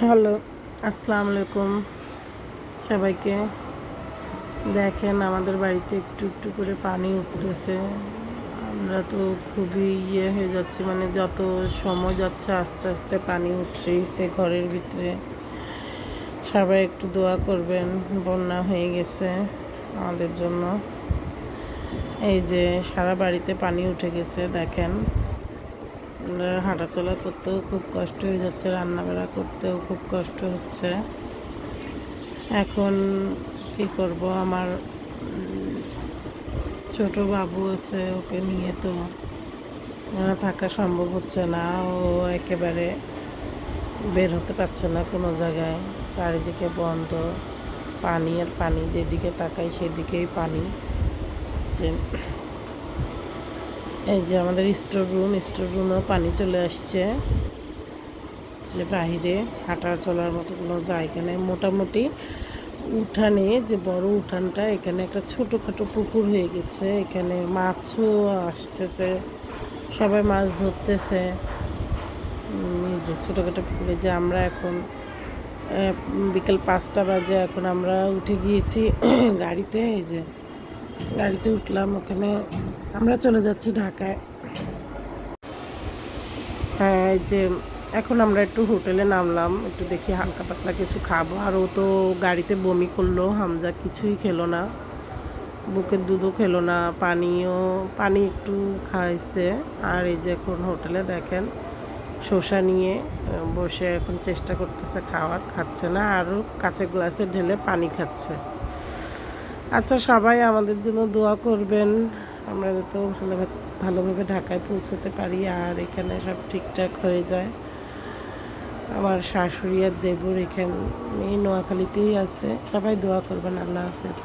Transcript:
Hello, আসসালামু আলাইকুম সবাইকে। দেখেন আমাদের বাড়িতে একটু একটু করে পানি উঠতেছে। আমরা তো খুবই হয়ে যাচ্ছি, মানে যত সময় যাচ্ছে আস্তে আস্তে পানি উঠতেইছে ঘরের ভিতরে। সবাই একটু দোয়া করবেন, বন্যা হয়ে গেছে আমাদের জন্য। এই যে সারা বাড়িতে পানি উঠে গেছে দেখেন। হাঁটাচলা করতেও খুব কষ্ট হয়ে যাচ্ছে, রান্নাবাড়া করতেও খুব কষ্ট হচ্ছে। এখন কি করব, আমার ছোট বাবু আছে, ওকে নিয়ে তো থাকা সম্ভব হচ্ছে না। ও একেবারে বের হতে পারছে না কোনো জায়গায়, চারিদিকে বন্ধ, পানি আর পানি, যেদিকে তাকাই সেদিকেই পানি। যে এই যে আমাদের স্টোর রুমেও পানি চলে আসছে, যে বাহিরে হাঁটা চলার মতো কোনো জায়গা নেই। মোটামুটি উঠানে, যে বড় উঠানটা, এখানে একটা ছোটোখাটো পুকুর হয়ে গেছে। এখানে মাছও আসতেছে, সবাই মাছ ধরতেছে। এই যে ছোটোখাটো পুকুরে, যে আমরা এখন বিকেল 5টা বাজে, এখন আমরা উঠে গিয়েছি গাড়িতে। এই যে গাড়িতে উঠলাম, ওখানে আমরা চলে যাচ্ছি ঢাকায়। হ্যাঁ, এই যে এখন আমরা একটু হোটেলে নামলাম, একটু দেখি হালকা পাতলা কিছু খাবো। আর ও তো গাড়িতে বমি করলো, হামজা কিছুই খেলো না, বুকের দুধও খেলো না, পানি একটু খাইছে। আর এই যে এখন হোটেলে দেখেন শসা নিয়ে বসে এখন চেষ্টা করতেছে খাওয়ার, খাচ্ছে না, আরও কাঁচের গ্লাসে ঢেলে পানি খাচ্ছে। আচ্ছা, সবাই আমাদের জন্য দোয়া করবেন, আমরা তো ভালোভাবে ঢাকায় পৌঁছতে পারি আর এখানে সব ঠিকঠাক হয়ে যায়। আমার শাশুড়ি আর দেবর এখানে নোয়াখালীতেই আছে। সবাই দোয়া করবেন। আল্লাহ হাফেজ।